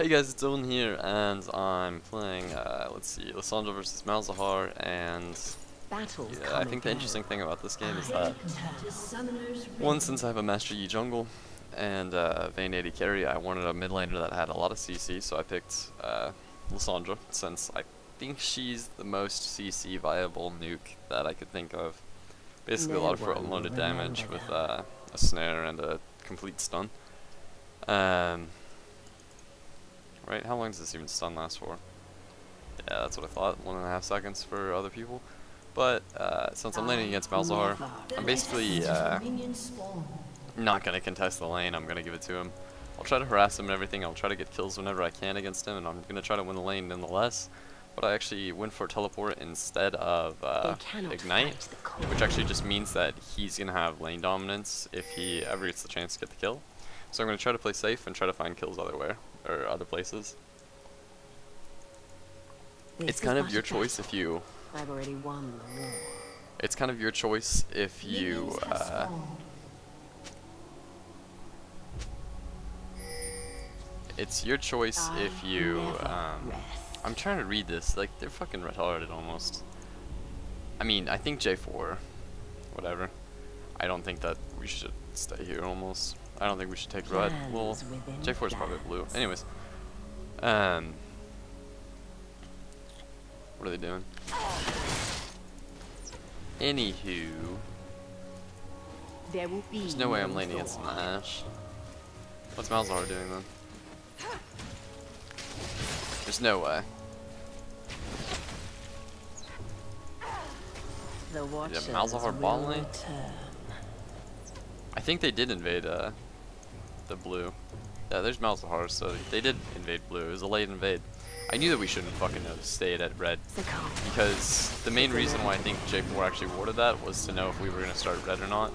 Hey guys, it's Owen here, and I'm playing, let's see, Lissandra versus Malzahar, and yeah, I think the interesting thing about this game is that, one, since I have a Master Yi jungle, and Vayne 80 carry, I wanted a mid laner that had a lot of CC, so I picked Lissandra, since I think she's the most CC viable nuke that I could think of. Basically a lot of front-loaded damage with a snare and a complete stun. Right, how long does this even stun last for? Yeah, that's what I thought, 1.5 seconds for other people. But, since I'm laning against Malzahar, I'm basically, not gonna contest the lane, I'm gonna give it to him. I'll try to harass him and everything, I'll try to get kills whenever I can against him, and I'm gonna try to win the lane nonetheless. But I actually went for teleport instead of, ignite, which actually just means that he's gonna have lane dominance if he ever gets the chance to get the kill. So I'm gonna try to play safe and try to find kills or other places. It's kind of your choice if you. I've already won the war. It's kind of your choice if you. It's your choice if you. I'm trying to read this. Like they're fucking retarded almost. I mean, I think J4, whatever. I don't think that we should stay here almost. I don't think we should take red. Well, J4 is probably blue. Anyways. What are they doing? Anywho. There's no way I'm laning against Nash. What's Malzahar doing then? There's no way. Yeah, Malzahar bot lane? I think they did invade the blue. Yeah, there's Malzahar, so they did invade blue. It was a late invade. I knew that we shouldn't fucking have stayed at red, because the main reason why I think J4 actually warded that was to know if we were going to start red or not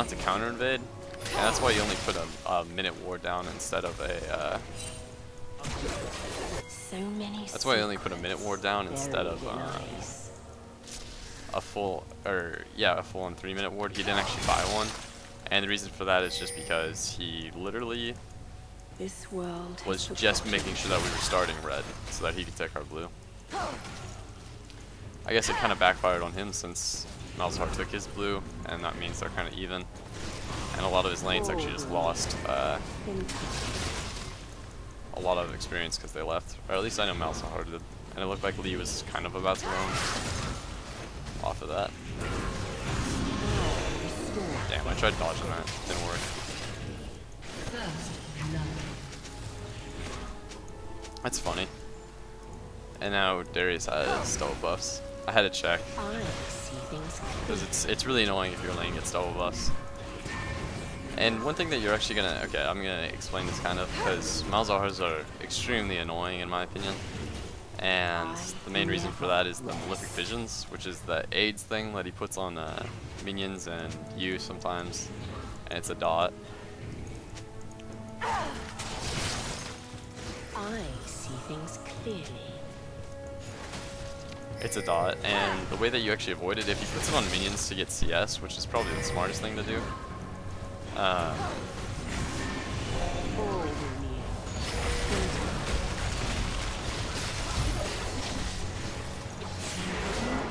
to counter invade. And that's why you only put a minute ward down instead of a that's why I only put a minute ward down instead of a full on 3-minute ward. He didn't actually buy one. And the reason for that is just because he literally was just making sure that we were starting red so that he could take our blue. I guess it kind of backfired on him since Malzahar took his blue, and that means they're kind of even. And a lot of his lanes actually just lost a lot of experience because they left. Or at least I know Malzahar did. And it looked like Lee was kind of about to roam off of that. Damn, I tried dodging that. Didn't work. That's funny. And now Darius has double buffs. I had to check. Because it's really annoying if your lane gets double buffs. And one thing that you're actually gonna... Okay, I'm gonna explain this kind of, because Malzahars are extremely annoying in my opinion. And the main reason for that is the Malefic Visions, which is the AIDS thing that he puts on minions and you sometimes, and it's a dot. I see things clearly. It's a dot, and the way that you actually avoid it, if he puts it on minions to get CS, which is probably the smartest thing to do.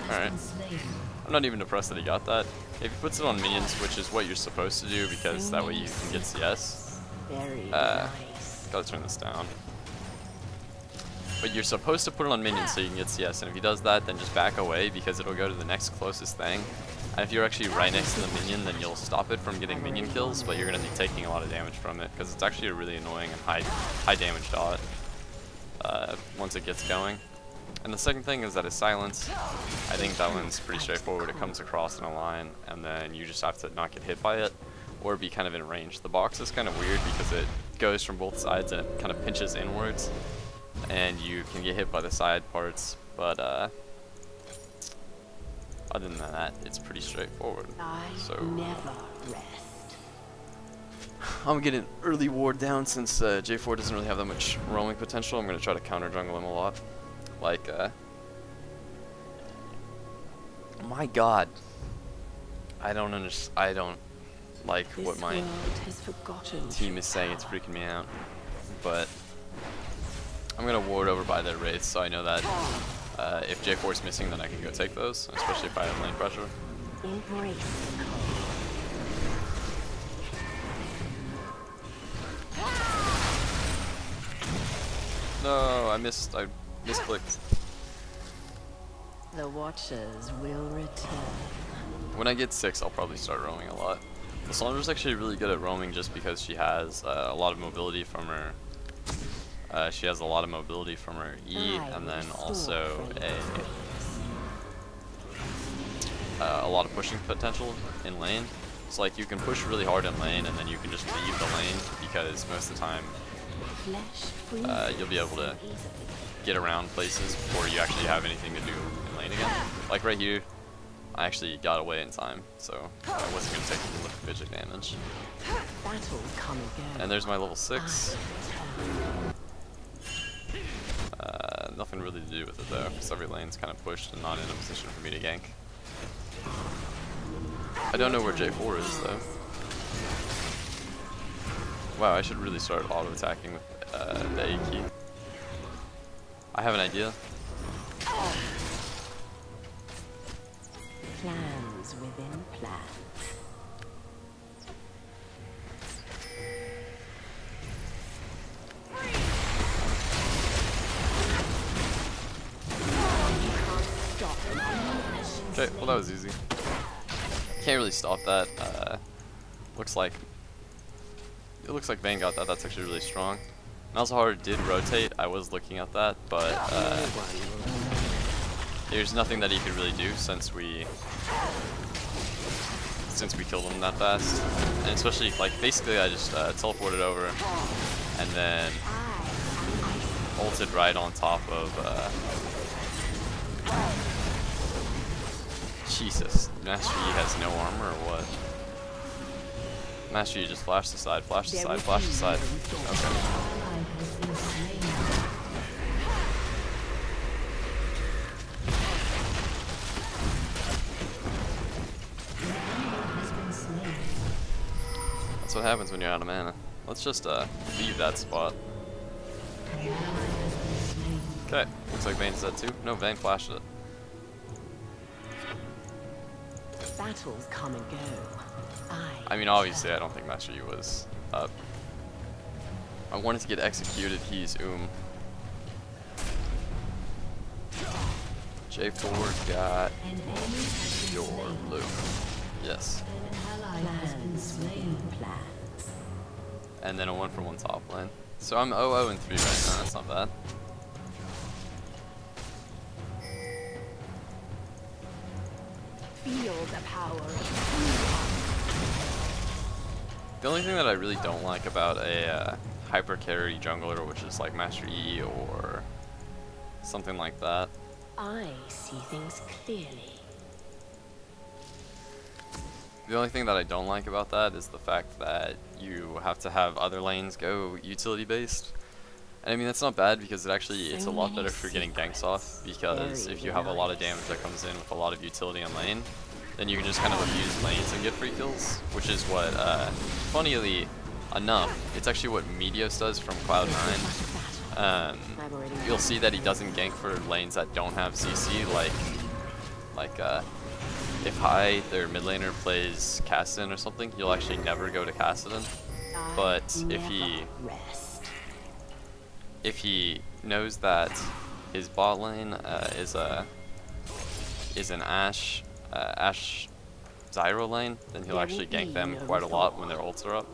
Alright. I'm not even impressed that he got that. If he puts it on minions, which is what you're supposed to do because that way you can get CS. Gotta turn this down. But you're supposed to put it on minions so you can get CS, and if he does that, then just back away because it'll go to the next closest thing. And if you're actually right next to the minion, then you'll stop it from getting minion kills, but you're going to be taking a lot of damage from it because it's actually a really annoying and high damage dot once it gets going. And the second thing is that his silence. I think that one's pretty straightforward. It comes across in a line, and then you just have to not get hit by it or be kind of in range. The box is kind of weird because it goes from both sides and it kind of pinches inwards, and you can get hit by the side parts, but other than that, it's pretty straightforward. So I'm getting early ward down since J4 doesn't really have that much roaming potential. I'm going to try to counter jungle him a lot. Like, my god. I don't like what my team is saying. It's freaking me out. But I'm gonna ward over by their wraiths, so I know that if J4 is missing, then I can go take those, especially if I have lane pressure. Embrace the cold. No, I misclicked. The Watchers will return. When I get 6, I'll probably start roaming a lot. Lissandra's actually really good at roaming just because she has a lot of mobility from her. She has a lot of mobility from her E, and then also a lot of pushing potential in lane. So like you can push really hard in lane, and then you can just leave the lane because most of the time you'll be able to get around places before you actually have anything to do in lane again. Like right here, I actually got away in time, so I wasn't going to take the fidget damage. And there's my level 6. Nothing really to do with it though, because every lane's kind of pushed and not in a position for me to gank. I don't know where J4 is though. Wow, I should really start auto-attacking with the A key. I have an idea. Plans within plans. Okay, well that was easy. Can't really stop that. It looks like Vayne got that. That's actually really strong. Malzahar did rotate. I was looking at that, but there's nothing that he could really do since we killed him that fast. And especially like basically I just teleported over and then ulted right on top of Jesus. Master Yi has no armor or what? Master Yi just flashed aside, flashed aside, flashed aside. Okay. That's what happens when you're out of mana. Let's just leave that spot. Okay, looks like Vayne's dead too. No, Vayne flashed it. Battles come and go. I mean, obviously, I don't think Master Yi was up. I wanted to get executed. He's J4 got your blue. Yes. And then a 1-for-1 top lane. So I'm 0-0 and 3 right now. That's not bad. Feel the power. The only thing that I really don't like about a hyper carry jungler, which is like Master Yi or something like that. I see things clearly. The only thing that I don't like about that is the fact that you have to have other lanes go utility based. And I mean that's not bad because it's a lot better for getting ganks off, because if you have a lot of damage that comes in with a lot of utility on lane, then you can just kind of abuse lanes and get free kills, which is what, funnily enough, it's actually what Meteos does from Cloud9. You'll see that he doesn't gank for lanes that don't have CC, like if their mid laner plays Kassadin or something, you'll actually never go to Kassadin. But if he knows that his bot lane is an Ashe Zyro lane, then he'll actually gank them quite a lot when their ults are up.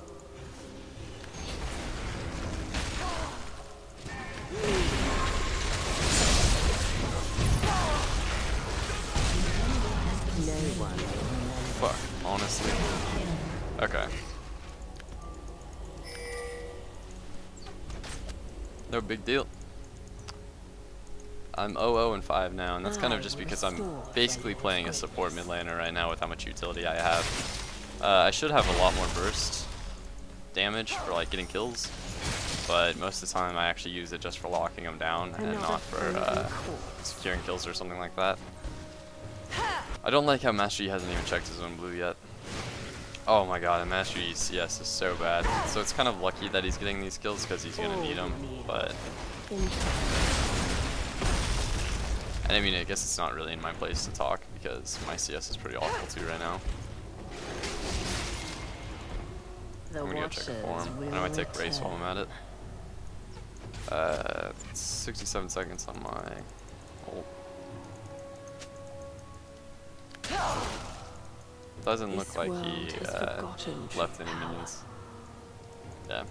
Fuck, honestly. Okay. No big deal. I'm 0-0 and 5 now, and that's kind of just because I'm basically playing a support mid laner right now with how much utility I have. I should have a lot more burst damage for like getting kills, but most of the time I actually use it just for locking them down and not for securing kills or something like that. I don't like how Master Yi hasn't even checked his own blue yet. Oh my god, and Master Yi's CS is so bad. So it's kind of lucky that he's getting these kills because he's going to need them, but And I mean, I guess it's not really in my place to talk because my CS is pretty awful too right now. I'm gonna go check a form. And I might take race while I'm at it. 67 seconds on my ult. Doesn't look like he left any minions. Yeah.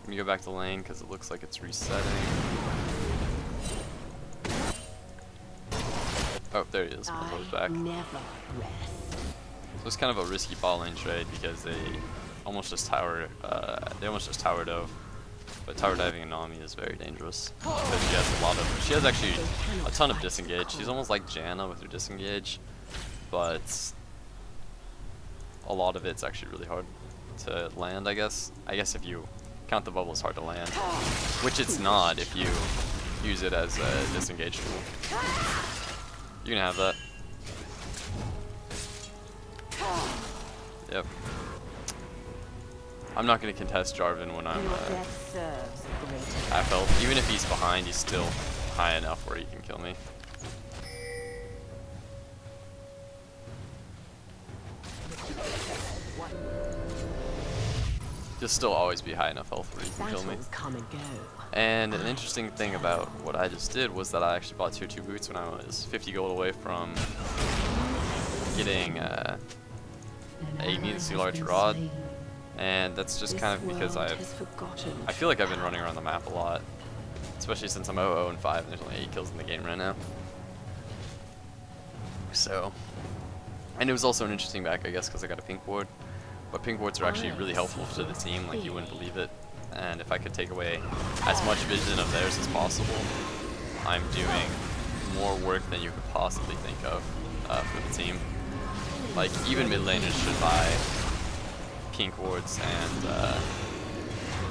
Let me go back to lane because it looks like it's resetting. Oh, there he is. He's back. So it's kind of a risky ball lane trade because they almost just towered Dove. But tower diving Nami is very dangerous because she has actually a ton of disengage. She's almost like Janna with her disengage, but a lot of it's actually really hard to land, I guess. I guess if you count the bubble as hard to land, which it's not if you use it as a disengage tool. You can have that. Yep. I'm not going to contest Jarvan when I'm half health. Even if he's behind, he's still high enough where he can kill me. He'll still always be high enough health where he can kill me. And an interesting thing about what I just did was that I actually bought tier 2 boots when I was 50 gold away from getting a needlessly large rod. And that's just kind of because I feel like I've been running around the map a lot, especially since I'm 0-0-5 and there's only 8 kills in the game right now. So, and it was also an interesting back, I guess, because I got a pink ward. But pink wards are actually really helpful to the team, like you wouldn't believe it. And if I could take away as much vision of theirs as possible, I'm doing more work than you could possibly think of for the team. Like, even mid laners should buy pink wards and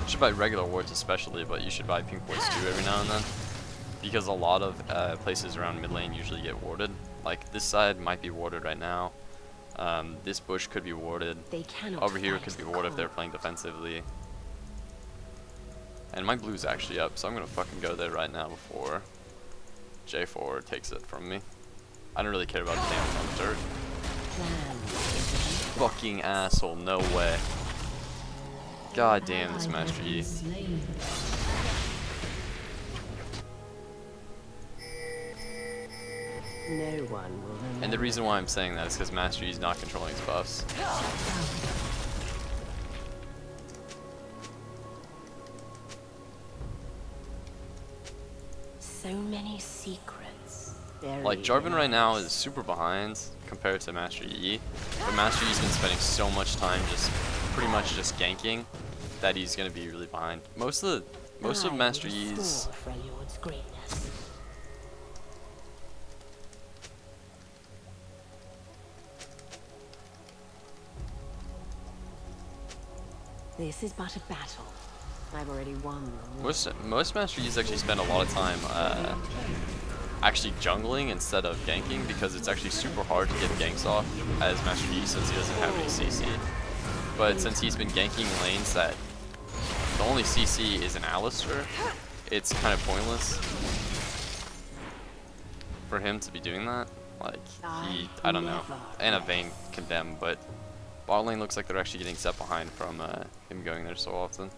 should buy regular wards especially, but you should buy pink wards too every now and then, because a lot of places around mid lane usually get warded. Like this side might be warded right now. This bush could be warded. Over here could be warded if they're playing defensively. And my blue's actually up, so I'm gonna fucking go there right now before J4 takes it from me. I don't really care about the damage on the dirt. Fucking asshole, no way. God damn this Master Yi. And the reason why I'm saying that is because Master Yi's not controlling his buffs. So many secrets. Like Jarvan right now is super behind compared to Master Yi, but Master Yi's been spending so much time just pretty much just ganking that he's gonna be really behind. Most of Master Yi's This is but a battle. I've already won. Most Master Yi's actually spend a lot of time actually jungling instead of ganking, because it's actually super hard to get ganks off as Master Yi since he doesn't have any CC. But since he's been ganking lanes that the only CC is an Alistar, it's kind of pointless for him to be doing that. Like, I don't know, and a Vayne Condemn, but bot lane looks like they're actually getting set behind from him going there so often.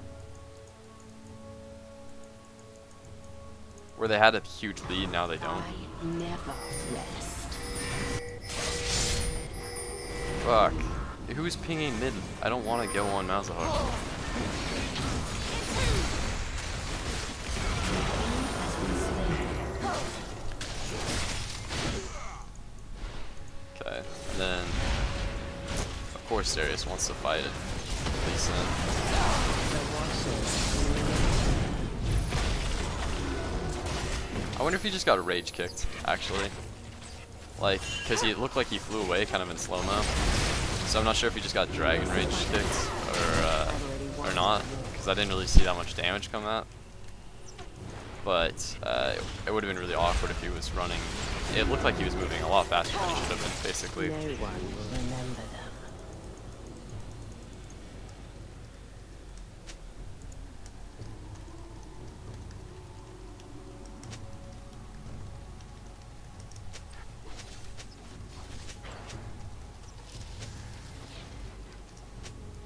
Where they had a huge lead, now they don't. Fuck. Who's pinging mid? I don't want to go on Malzahar. Okay, and then of course Darius wants to fight it. I wonder if he just got rage kicked, actually. Like, because he looked like he flew away kind of in slow-mo. So I'm not sure if he just got dragon rage kicked or not, because I didn't really see that much damage come out. But it would have been really awkward if he was running. It looked like he was moving a lot faster than he should have been, basically. No one will remember them.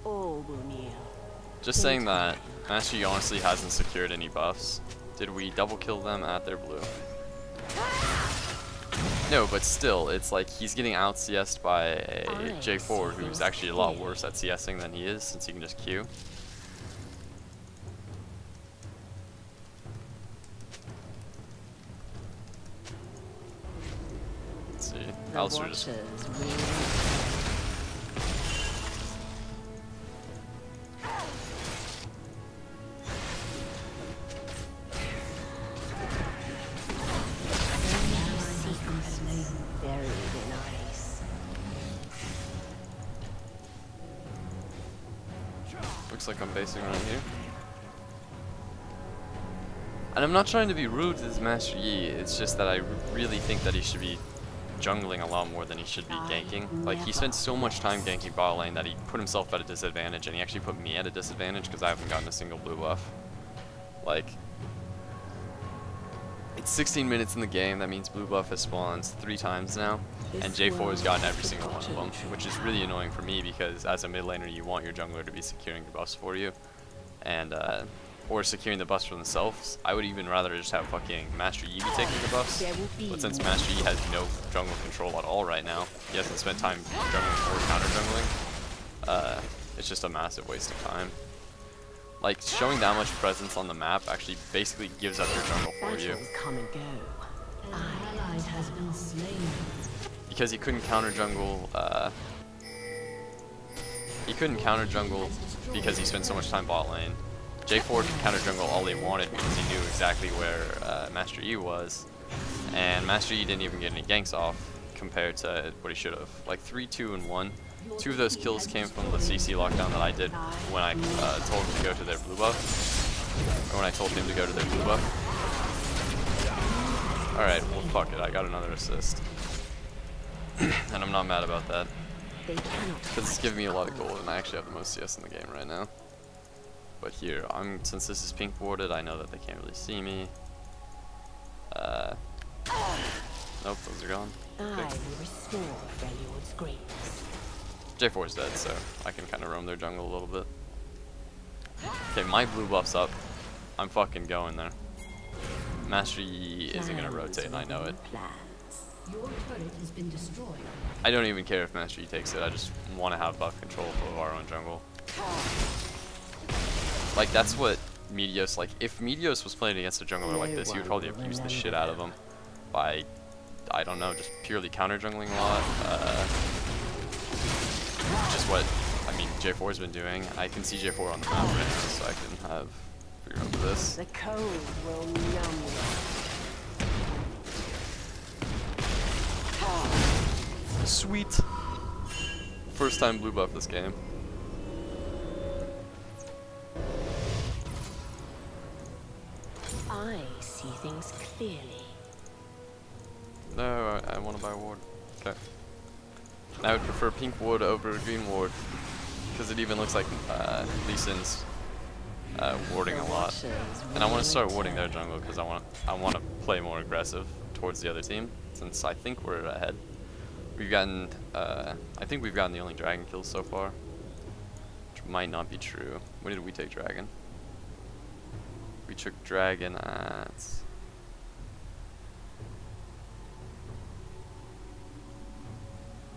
all will kneel. Just saying that Master Yi honestly hasn't secured any buffs. Did we double kill them at their blue? No, but still, it's like he's getting out CS'd by a J4 who's actually a lot worse at CSing than he is, since he can just Q. Let's see. Alistair just... Looks like I'm basing around here. And I'm not trying to be rude to this Master Yi, it's just that I really think that he should be jungling a lot more than he should be ganking. Like, he spent so much time ganking bot lane that he put himself at a disadvantage, and he actually put me at a disadvantage because I haven't gotten a single blue buff. Like, it's 16 minutes in the game, that means blue buff has spawned 3 times now, and J4 has gotten every single one of them, which is really annoying for me because as a mid laner you want your jungler to be securing the buffs for you, and or securing the buffs for themselves. I would even rather just have fucking Master Yi be taking the buffs, but since Master Yi has no jungle control at all right now, he hasn't spent time jungling or counter jungling, it's just a massive waste of time. Like, showing that much presence on the map actually basically gives up your jungle for you. Because he couldn't counter jungle, because he spent so much time bot lane. J4 could counter jungle all he wanted because he knew exactly where Master Yi was, and Master Yi didn't even get any ganks off compared to what he should have. Like 3, 2, and 1. 2 of those kills came from the CC lockdown that I did when I told him to go to their blue buff, or when I told him to go to their blue buff. Alright, well fuck it, I got another assist. And I'm not mad about that, because it's giving me a lot of gold, and I actually have the most CS in the game right now. But here, since this is pink warded, I know that they can't really see me. Nope, those are gone. J4 is dead, so I can kind of roam their jungle a little bit. Okay, my blue buff's up. I'm fucking going there. Master Yi isn't gonna rotate, and I know it. I don't even care if Master Yi takes it, I just want to have buff control of our own jungle. Like, that's what Meteos, like, if Meteos was playing against a jungler like this, he would probably abuse the shit out of him by, I don't know, just purely counter jungling a lot. Which is what, I mean, J4's been doing. I can see J4 on the map right now, so I can figure out this. The code will numb you. Sweet. First time blue buff this game. I see things clearly. No, I want to buy a ward. Okay. I would prefer pink ward over green ward, because it even looks like Lissand's warding a lot. And I want to start warding their jungle because I want to play more aggressive towards the other team, since I think we're ahead. We've gotten, I think we've gotten the only dragon kills so far, which might not be true. When did we take dragon? We took dragon at...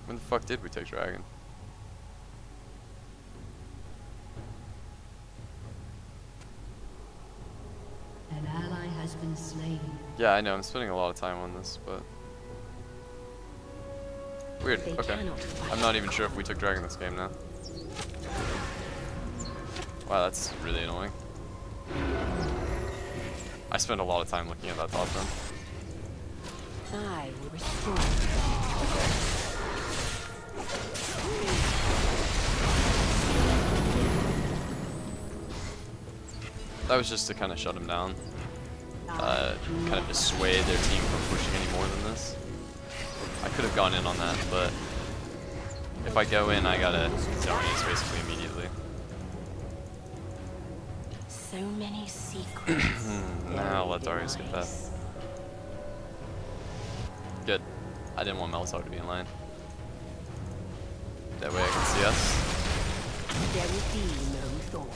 When the fuck did we take dragon? An ally has been slain. Yeah, I know, I'm spending a lot of time on this, but... Weird, okay. I'm not even sure if we took dragon this game now. Wow, that's really annoying. I spent a lot of time looking at that top run. I will restore. That was just to kind of shut him down. Kind of dissuade their team from pushing any more than this. I could have gone in on that, but if I go in, I gotta zone ace basically immediately. So many secrets. Now let Darius get that. Good. I didn't want Melzar to be in line. That way I can see us. There will be no thaw.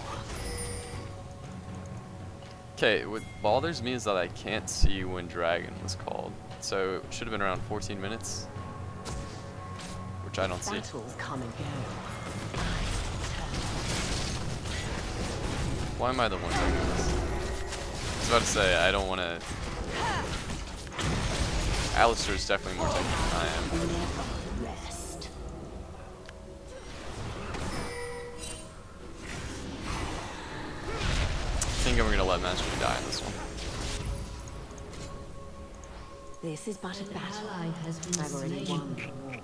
Okay, what bothers me is that I can't see when Dragon was called. So it should have been around 14 minutes. Which I don't see. Battles come and go. Why am I the one doing this? I was about to say, I don't want to... Alistair is definitely more taking than I am. Never rest. I think I'm going to let Master Yi die in this one. This is but a battle. Ally has been I've already slain. won the war.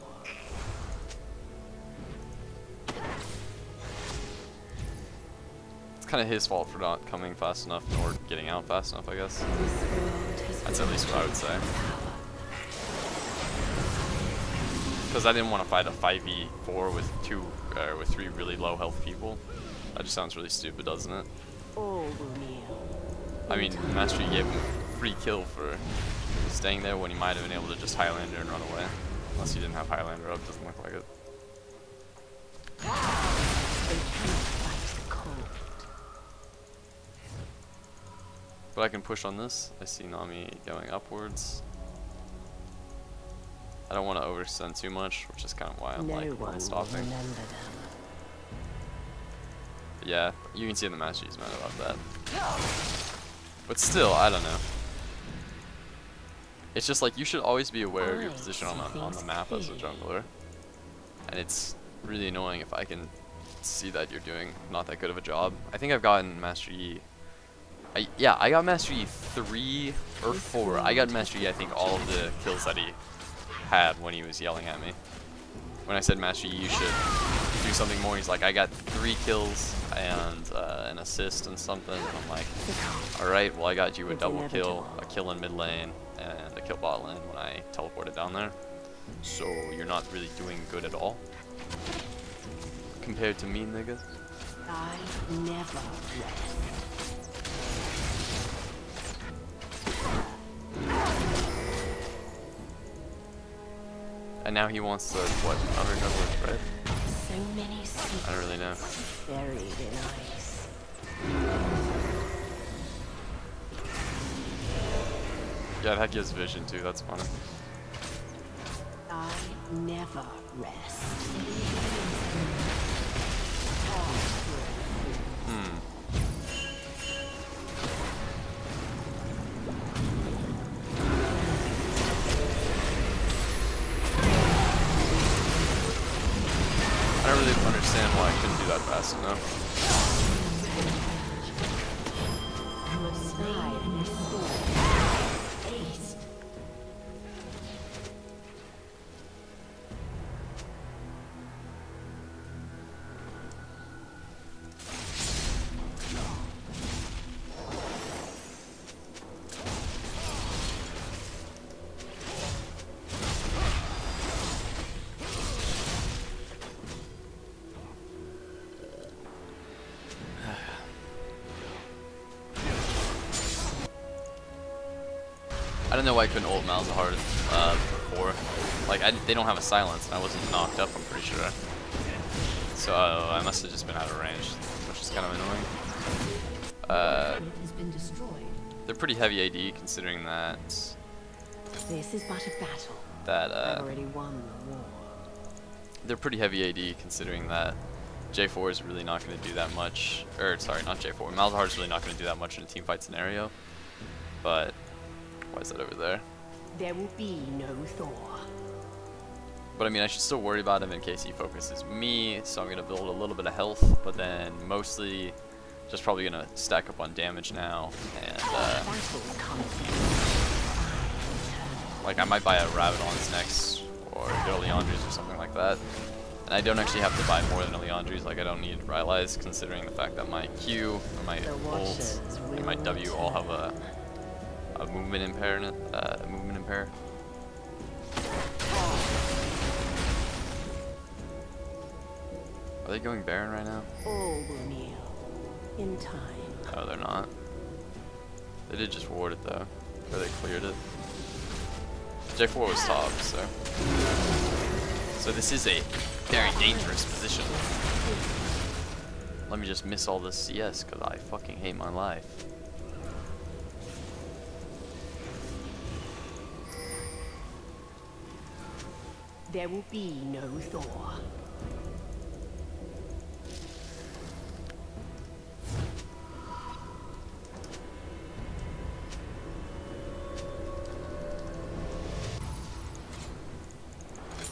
It's kind of his fault for not coming fast enough or getting out fast enough, I guess. This world has That's at least what I would say. Because I didn't want to fight a 5v4 with three really low health people. That just sounds really stupid, doesn't it? all will kneel. I mean, Master Yi gave him a free kill for staying there when he might have been able to just Highlander and run away. Unless he didn't have Highlander up, doesn't look like it. They cannot fight the cold. But I can push on this. I see Nami going upwards. I don't want to overextend too much, which is kind of why I'm No like one will stopping. remember them. But yeah, you can see in the Master Yi's mad about that. But still, I don't know. It's just like you should always be aware of your position on the map as a jungler. And it's really annoying if I can see that you're doing not that good of a job. I think I've gotten Master Yi. Yeah, I got Master Yi 3 or 4. I got Master Yi, I think, all of the kills that he had when he was yelling at me. When I said, Master Yi, you should do something more, he's like, I got 3 kills and an assist and something. And I'm like, alright, well I got you a double kill, a kill in mid lane, and a kill bot lane when I teleported down there. So you're not really doing good at all. Compared to me, niggas. I never rest. And now he wants the, what, other jungler, right? So many secrets I don't really know. buried in ice. Yeah, that gives vision too, that's funny. I never rest. I don't really understand why I couldn't do that fast enough. You have slain and restored. Ace. I don't know why I couldn't ult Malzahar before. Like, they don't have a silence, and I wasn't knocked up, I'm pretty sure. So I must have just been out of range, which is kind of annoying. It has been destroyed. They're pretty heavy AD, considering that... This is but a battle. I've already won the war. They're pretty heavy AD, considering that J4 is really not going to do that much. Or, sorry, not J4. Malzahar is really not going to do that much in a teamfight scenario. But... why is that over there? There will be no thaw. But I mean, I should still worry about him in case he focuses me, so I'm going to build a little bit of health, but then mostly just probably going to stack up on damage now, and like I might buy a Rabadon's next, or go Leandri's or something like that. And I don't actually have to buy more than a Leandri's, like I don't need Rylai's, considering the fact that my Q, or my ult, and my W all have a movement impair in it, movement impair. Are they going Baron right now? All will kneel in time. Oh, they're not. They did just ward it though, or they cleared it. J4 was top, so this is a very dangerous position. let me just miss all this CS because I fucking hate my life. There will be no Thor.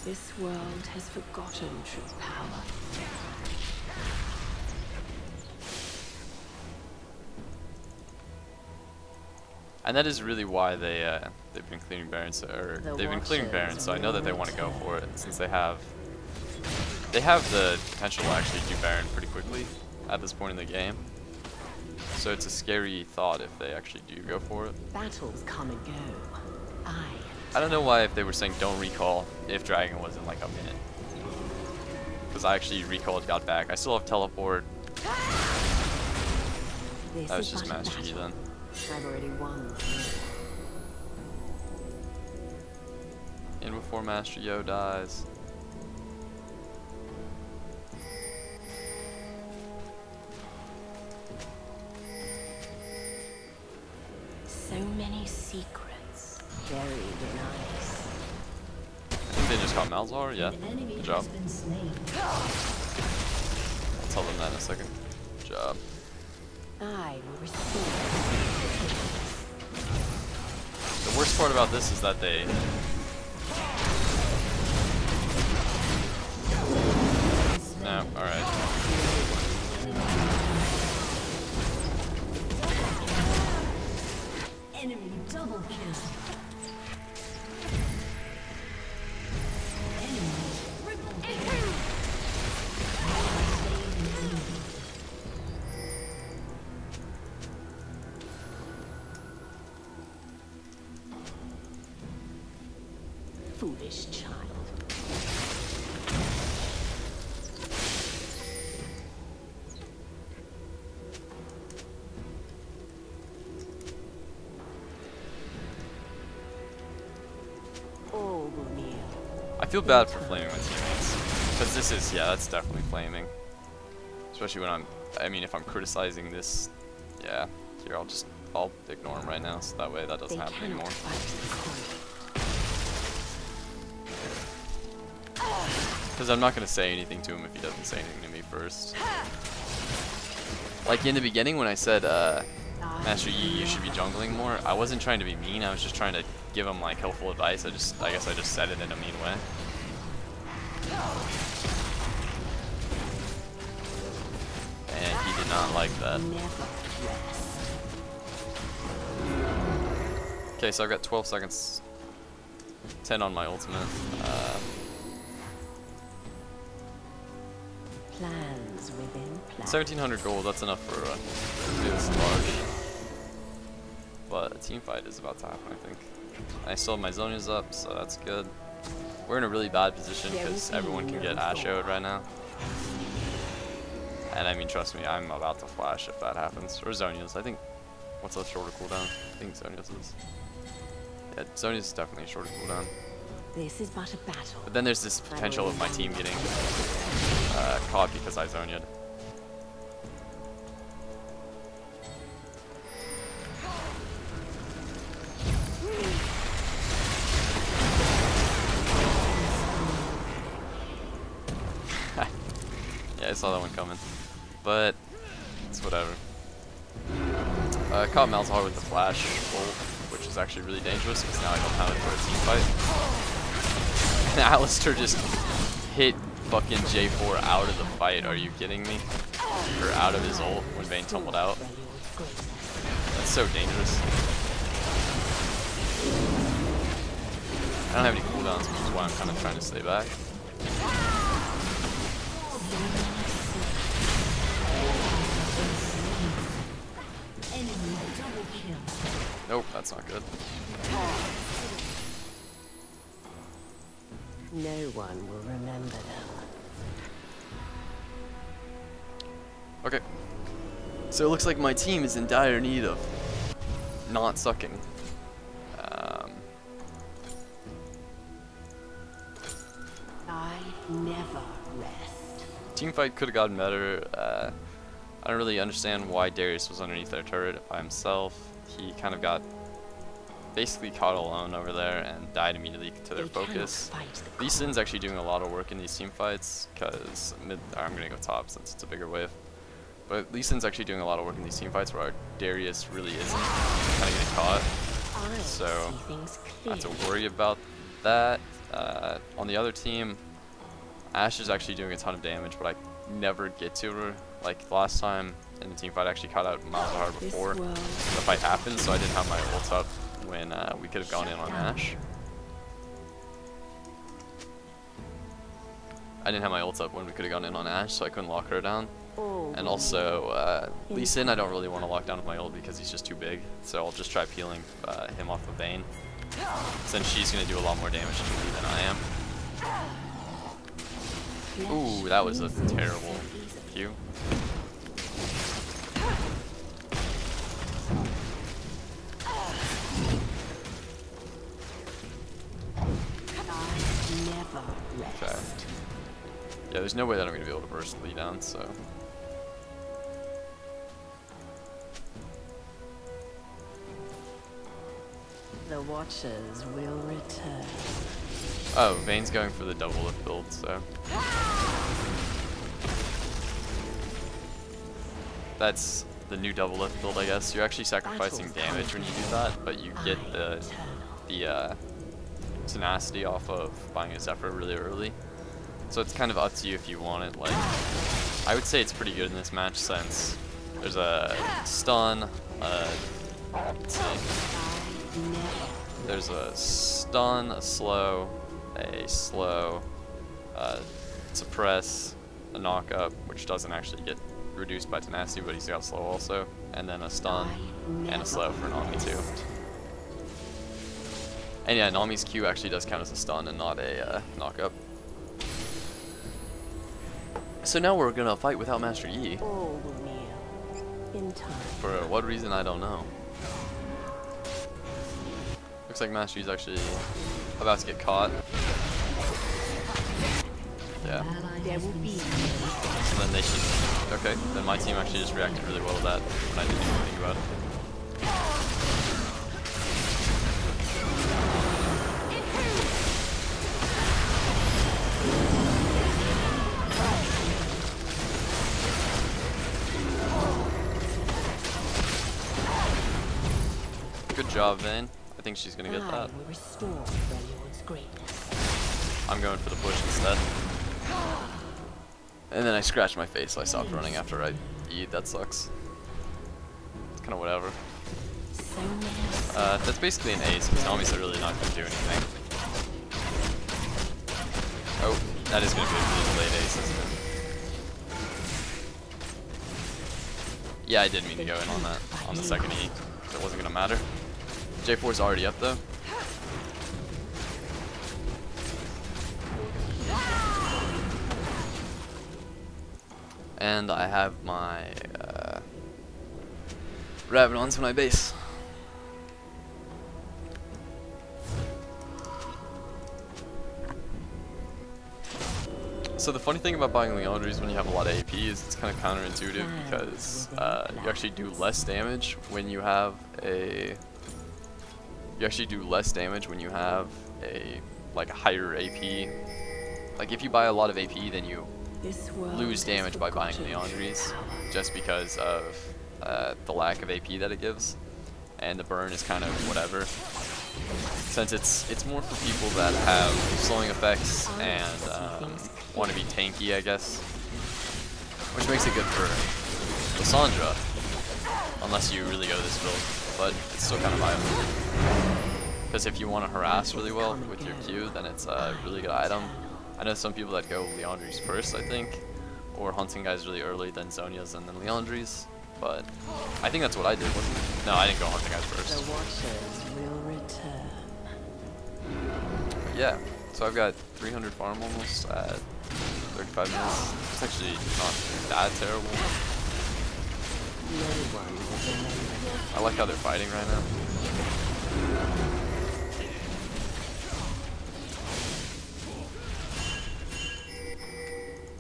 This world has forgotten true power. And that is really why they've been clearing Barons, or they've been clearing Barons. So I know that they want to go for it since they have the potential to actually do Baron pretty quickly at this point in the game. So it's a scary thought if they actually do go for it. Battles come and go. I don't know why if they were saying don't recall if Dragon was in like a minute. Because I actually recalled, got back. I still have teleport. That was just Master Yi then. I've already won. In before Master Yo dies. So many secrets. Very nice. I think they just got Malzahar, yeah. Good job. I'll tell them that in a second. Good job. I will restore. The worst part about this is that they... No, alright. Enemy double kill. Enemy triple kill. Foolish child. All will kneel. I feel bad for flaming my teammates. Because this is, yeah, that's definitely flaming. Especially when I mean, if I'm criticizing this, yeah. Here, I'll ignore him right now, so that way that doesn't happen anymore. Because I'm not going to say anything to him if he doesn't say anything to me first. Like in the beginning when I said, Master Yi, you should be jungling more, I wasn't trying to be mean, I was just trying to give him like helpful advice. I guess I just said it in a mean way. And he did not like that. Okay, so I've got 12 seconds. 10 on my ultimate. Plans within plans. 1700 gold, that's enough for this large. But a team fight is about to happen, I think. I still have my Zhonya's up, so that's good. We're in a really bad position because everyone can get Asho'd right now. And I mean, trust me, I'm about to flash if that happens. Or Zhonya's, I think. What's a shorter cooldown? I think Zhonya's is. Yeah, Zhonya's is definitely a shorter cooldown. This is but a battle. But then there's this potential of my team getting caught because I Zhonya'd. Yeah, I saw that one coming. But it's whatever. Caught Malzahar with the flash ult, which is actually really dangerous because now I don't have it for a team fight. And Alistair just hit fucking J4 out of the fight. Are you kidding me? Or out of his ult when Vayne tumbled out. That's so dangerous. I don't have any cooldowns, which is why I'm kind of trying to stay back. Nope, that's not good. No one will remember them. Okay. So it looks like my team is in dire need of not sucking. I never rest. Team fight could have gotten better. I don't really understand why Darius was underneath their turret by himself. He kind of got basically caught alone over there and died immediately to their focus. Lee Sin's actually doing a lot of work in these team fights because I'm going to go top since it's a bigger wave. But Lee Sin's actually doing a lot of work in these team fights where Darius really isn't kind of getting caught. So not to worry about that. On the other team, Ashe is actually doing a ton of damage, but I never get to her. Like last time in the team fight, I actually caught out Malzahar before the fight happened, so I didn't have my ult up when we could have gone in on Ashe. I didn't have my ult up when we could have gone in on Ashe, so I couldn't lock her down. And also, Lee Sin I don't really want to lock down with my ult because he's just too big, so I'll just try peeling him off the Vayne, since she's going to do a lot more damage to me than I am. Ooh, that was a terrible Q. Okay. Yeah, there's no way that I'm going to be able to burst Lee down, so. The Watchers will return. Oh, Vayne's going for the double lift build, so. That's the new double lift build, I guess. You're actually sacrificing damage when you do that, but you get the tenacity off of buying a Zephyr really early. So it's kind of up to you if you want it. Like, I would say it's pretty good in this match since there's a stun, let's see. There's a stun, a slow, suppress, a knock up, which doesn't actually get reduced by tenacity, but he's got slow also, and then a stun and a slow for Nami too. And yeah, Nami's Q actually does count as a stun and not a knock up. So now we're gonna fight without Master Yi. For what reason, I don't know. Looks like Master Yi's actually about to get caught. Yeah. So then they should. Okay, then my team actually just reacted really well to that when I didn't even think about it. Good job, Vayne. I think she's gonna get that. I'm going for the push instead. And then I scratched my face, so I stopped running after I eat. That sucks. It's kind of whatever. That's basically an ace, because Nami's really not going to do anything. Oh, that is going to be a really late ace, isn't it? Yeah, I did mean to go in on that, on the second E. It wasn't going to matter. J4's already up, though. And I have my Ravenons in my base. So the funny thing about buying Lissandra when you have a lot of AP is it's kind of counterintuitive because you actually do less damage when you have a. You actually do less damage when you have a higher AP. Like if you buy a lot of AP, then you lose damage by buying Lissandra just because of the lack of AP that it gives, and the burn is kind of whatever. Since it's more for people that have slowing effects and want to be tanky, I guess, which makes it good for Lissandra, unless you really go this build, but it's still kind of viable. Because if you want to harass really well with your Q, then it's a really good item. I know some people that go Lissandra first, I think, or hunting guys really early, then Zhonya's and then Lissandra, but I think that's what I did, wasn't it? No, I didn't go hunting guys first. The Watchers will return. But yeah, so I've got 300 farm almost at 35 minutes. It's actually not that terrible. I like how they're fighting right now.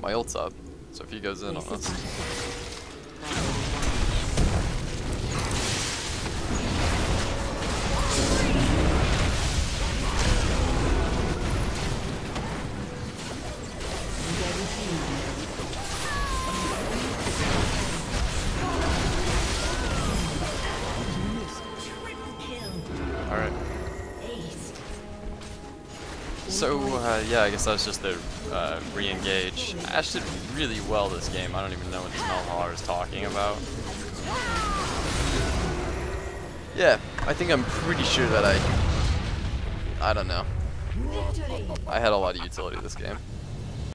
My ult's up, so if he goes in on us. Alright. So, yeah, I guess that was just the re-engage. I actually did really well this game. I don't even know what Smelhauer is talking about. Yeah, I think I'm pretty sure that I don't know. I had a lot of utility this game.